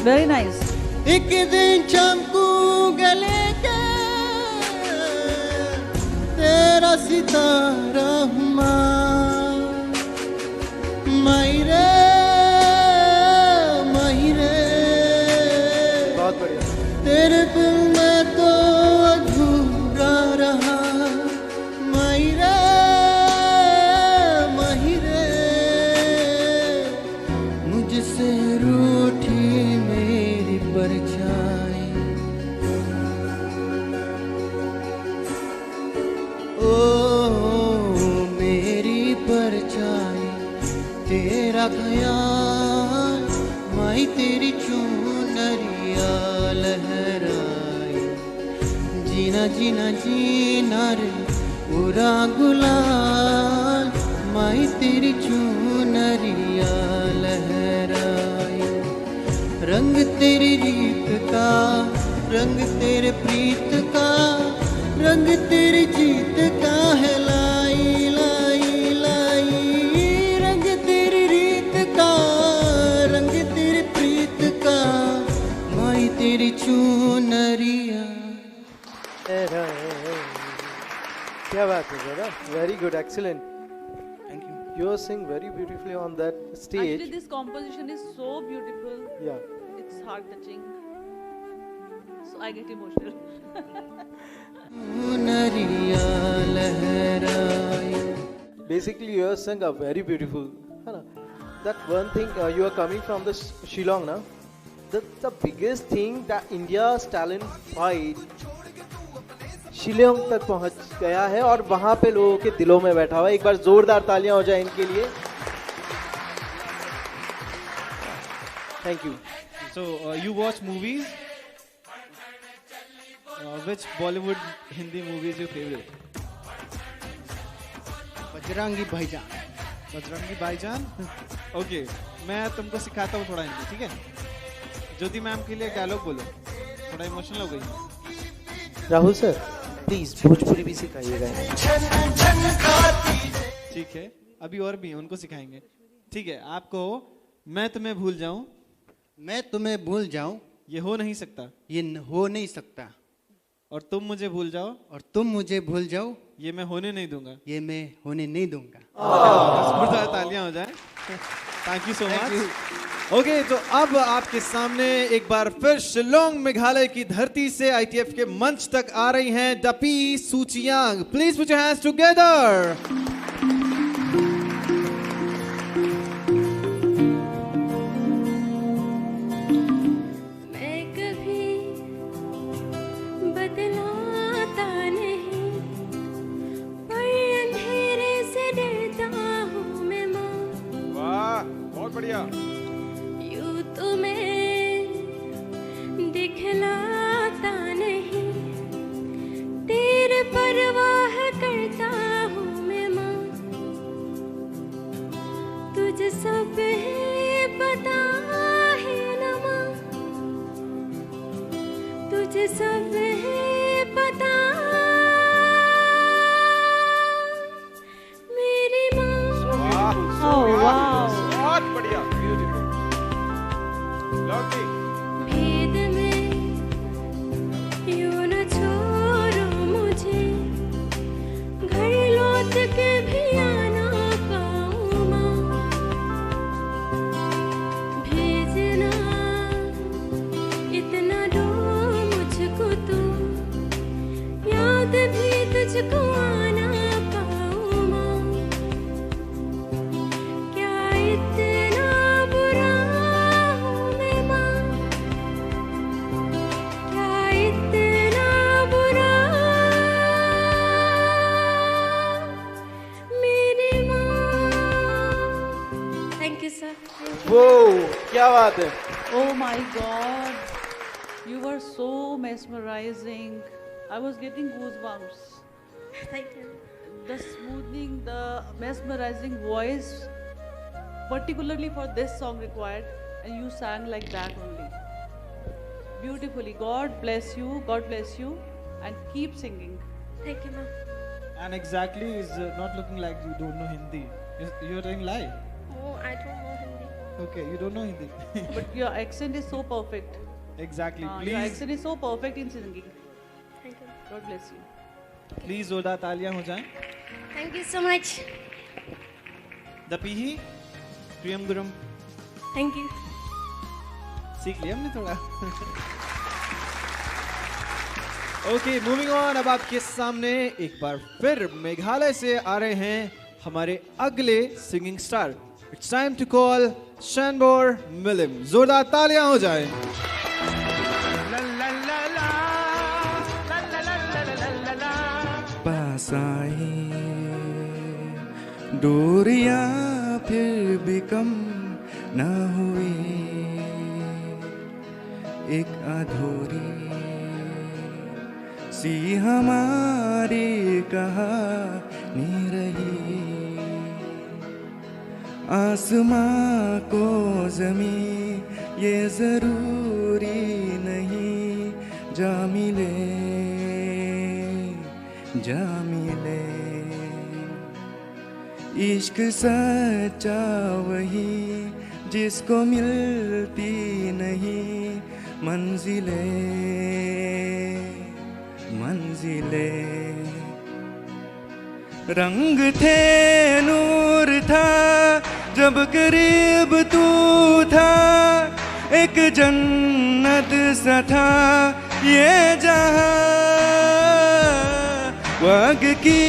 Very nice. एक दिन चमकूंगा लेके तेरा सितारा हूँ माहिरे माहिरे। बहुत बढ़िया। तेरे बिन मैं तो अधूरा रहा माहिरे माहिरे। मुझसे रूठी मेरी परछाई ओ मेरी परछाई तेरा ख्याल माई तेरी चुनरिया लहराई। जीना जीना जीना रे पूरा गुलाल माई तेरी चुनरिया लहराई। रंग तेरी रीत का रंग तेरे प्रीत का रंग तेरी जीत का है लाई लाई लाई। रंग तेरी रीत का रंग तेरी प्रीत का माई तेरी चुनरिया। क्या बात है दादा, very good, excellent. Thank you. You sing very beautifully on that stage. Actually, this composition is so beautiful. Yeah. It's heart touching. So I get emotional. चुनरिया लहराई। Basically, your sing are very beautiful. है ना? That one thing you are coming from the Shillong, na? The biggest thing that India's talent fight Shillong तक पहुंच गया है और वहां पे लोगों के दिलों में बैठा हुआ है। एक बार जोरदार तालियां हो जाए इनके लिए। Thank you. So you watch movies? Which Bollywood Hindi movie is your favorite? Bajrangi भाईजान। बजरंगी भाईजान? Okay, मैं तुमको सिखाता हूँ थोड़ा हिंदी, ठीक है? ज्योति मैम के लिए डायलॉग बोलो, थोड़ा इमोशनल हो गई। राहुल सर प्लीज भोजपुरी भी सिखाइएगा। ठीक है, अभी और भी हैं, उनको सिखाएंगे। ठीक है, आप कहो मैं तुम्हें भूल जाऊं। मैं तुम्हें भूल जाऊं। ये हो नहीं सकता। ये हो नहीं सकता। और तुम मुझे भूल जाओ। और तुम मुझे भूल जाओ। ये मैं होने नहीं दूंगा। ये मैं होने नहीं दूंगा। जोरदार तालियां हो जाए। Thank you so much. Okay, तो अब आपके सामने एक बार फिर शिलोंग मेघालय की धरती से आईटीएफ के मंच तक आ रही हैं Dapi Suchiang. Please put your hands together. मैं कभी बदलाता नहीं पर अंधेरे से डरता हूँ मैं माँ। वाह, बहुत बढ़िया। तुम्हें दिखलाता नहीं तेरे परवाह करता हूँ मैं माँ। तुझे सब है पता है न माँ। तुझे सब है पता मेरी माँ। बहुत बढ़िया, भेद में यूं न छोड़ो मुझे घर लौट के भी आना पाऊँ माँ। भेजना इतना दो मुझको तो याद भी तुझको आना पाऊँ माँ। क्या इतना बुरा वो क्या बात है। Oh my God, you were so mesmerizing. I was getting goosebumps. Thank you. The smoothing, the mesmerizing voice, particularly for this song required, and you sang like that only. Beautifully. God bless you, and keep singing. Thank you, ma'am. And exactly is not looking like you don't know Hindi. You're saying lie. Oh, I don't know Hindi. Okay, you don't know Hindi. But your accent is so perfect. Exactly. Your Please, accent is so perfect in singing. Thank you. God bless you. please जोरदार तालियां हो जाएं. Thank you so much. दपीही, Priyam Guram. Thank you. सीख लिया हमने थोड़ा. Okay, moving on. अब आपके सामने एक बार फिर मेघालय से आ रहे हैं हमारे अगले singing star. It's time to call Shanbor Milim. जोरदार तालियां हो जाएं. पास आई दूरियां फिर भी कम न हुई, एक अधूरी सी हमारी कहानी रही. आसमां को ज़मीं ये ज़रूरी नहीं, जा मिले जा मिले. इश्क सच्चा वही जिसको मिलती नहीं मंजिलें मंजिलें. रंग थे नूर था जब करीब तू था, एक जन्नत सा था ये जहां. वग की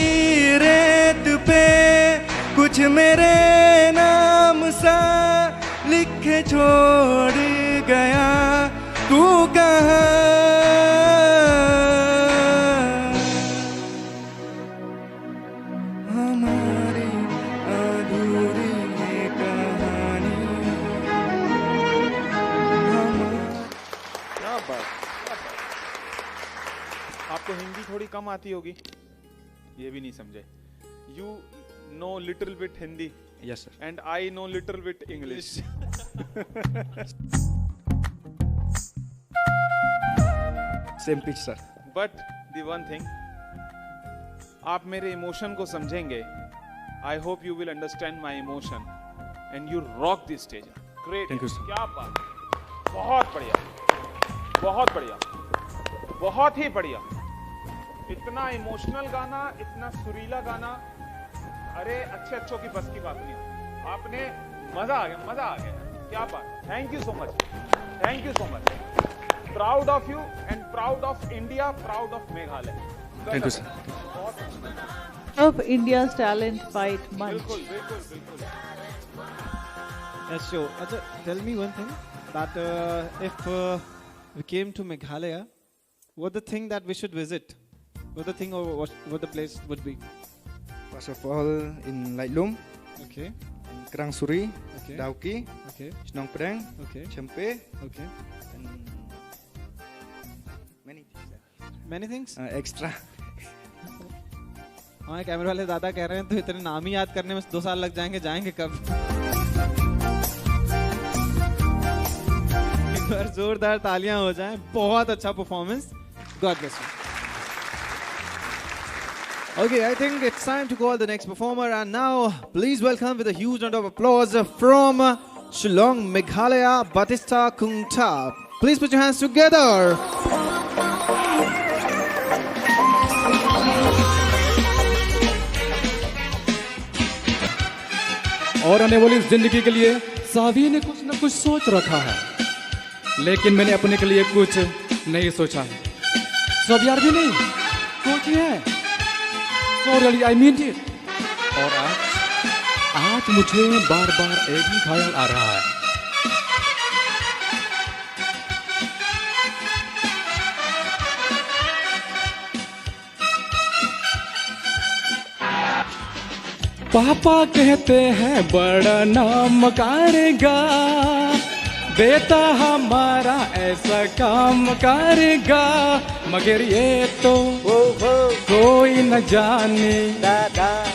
रेत पे कुछ मेरे नाम सा लिखे छोड़ गया तू कहाँ. हमारी अधूरी कहानी. क्या बात. आपको हिंदी थोड़ी कम आती होगी, ये भी नहीं समझे. You know little bit Hindi yes sir. And I know little bit English. Same pitch sir. But the one thing, आप मेरे इमोशन को समझेंगे. I hope you will understand my emotion and you rock the stage. Great. Thank you, sir. क्या बात. बहुत बढ़िया, बहुत बढ़िया, बहुत ही बढ़िया. इतना इमोशनल गाना, इतना सुरीला गाना. अरे अच्छों की बस की बात नहीं. आपने मजा आ गया, मजा आ गया. क्या बात. Thank you so much, thank you so much. Proud of you and proud of India, proud of Meghalaya. Thank you sir. Of India's talent fight month. बिल्कुल बिल्कुल बिल्कुल. Yes, sure. Acha, tell me one thing, that if we came to Meghalaya, what the thing that we should visit? What the thing or what the place would be? First of all, in Lightlum, Okay, in Kerang Suri, Okay. Dauki, okay, Senong Pedang, okay, Cempe, okay. and many things. Many things? Extra. हमारे कैमरे वाले दादा कह रहे हैं तो इतने नाम ही याद करने में 2 साल लग जाएंगे. जाएंगे कब? एक बार जोरदार तालियां हो जाएं. बहुत अच्छा performance. God bless you. Okay, I think it's time to call the next performer, and now please welcome with a huge round of applause from Shillong, Meghalaya, Batista Kungta. Please put your hands together. और आने वाली जिंदगी के लिए सावी ने कुछ न कुछ सोच रखा है, लेकिन मैंने अपने के लिए कुछ नहीं सोचा है. सब यार भी नहीं सोची है. So really I mean it. और आज मुझे बार बार एक ही ख्याल आ रहा है. पापा कहते हैं बड़ा नाम करेगा, बेटा हमारा ऐसा काम करेगा, मगर ये तो कोई न जाने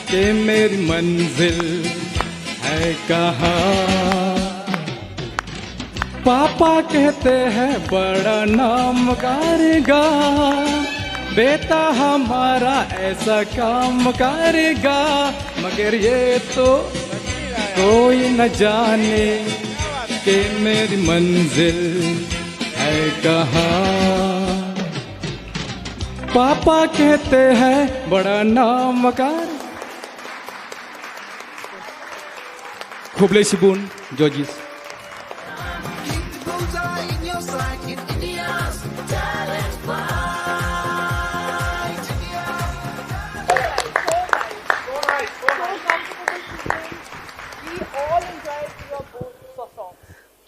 कि मेरी मंजिल है कहाँ. पापा कहते हैं बड़ा नाम करेगा, बेटा हमारा ऐसा काम करेगा, मगर ये तो कोई न जाने कि मेरी मंजिल है कहाँ। पापा कहते हैं बड़ा नाम मकार। Kublai Georges.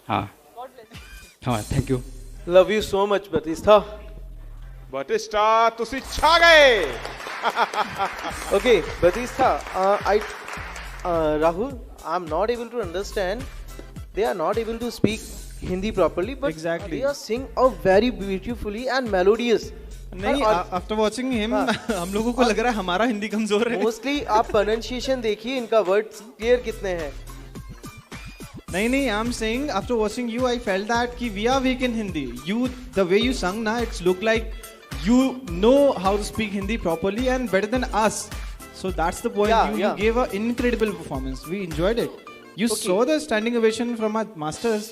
हाँ हाँ, thank you. Love you so much, Batista. Batista तुसी छा गए। Okay, Batista, Rahul, I'm not able to understand. They are not able to speak Hindi properly, but Exactly. they are sing very beautifully and melodious. नहीं, after watching him हम लोगों को लग रहा है हमारा हिंदी कमजोर है। मोस्टली आप प्रोनाउंसिएशन देखिए, इनका वर्ड्स क्लियर कितने हैं। नहीं नहीं, I am saying after watching you I felt that कि we are weak in Hindi. You the way you sung ना, it's look like you know how to speak Hindi properly and better than us. So that's the point. You gave an incredible performance. We enjoyed it. You saw the standing ovation from our masters,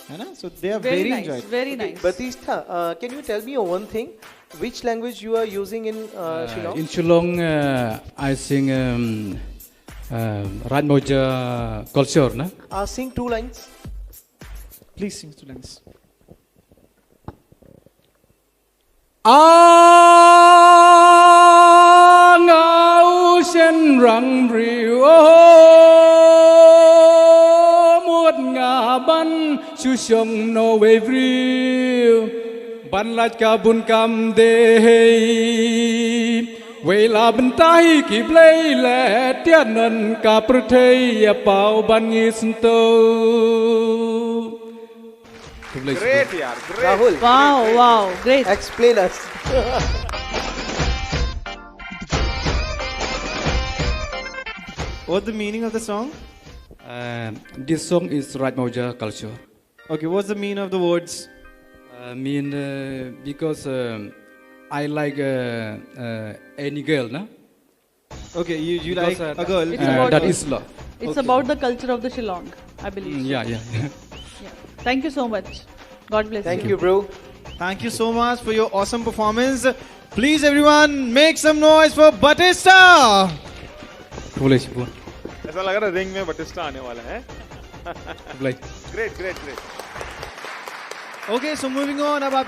है ना? So they are very nice, enjoyed. very nice. Batista, can you tell me one thing? Which language you are using in Shillong? In Shillong, I sing Radmoja culture, na? Sing 2 lines. Please sing two lines. Ngao sen răng rìu muốt ngà ban su sông no về riu ban lát cả bun cam đề về là bên tay kịp lấy lẽ tiếc nần cả bờ thây bảo ban như sân tâu. Great यार, great. Rahul, Wow, great. explain us. What's the meaning of the song? This song is Radmoja culture. Okay, what's the meaning of the words? Because I like any girl, na? Okay, you Because, like a girl. It's about that is love. It's about the culture of the Shillong, I believe. Yeah. Yeah. Thank you so much. God bless Thank you, bro. Thank you so much for your awesome performance. Please, everyone, make some noise for Batista. ऐसा लग रहा है ring में Batista आने वाला है। Great great great. Okay, so moving on, अब आप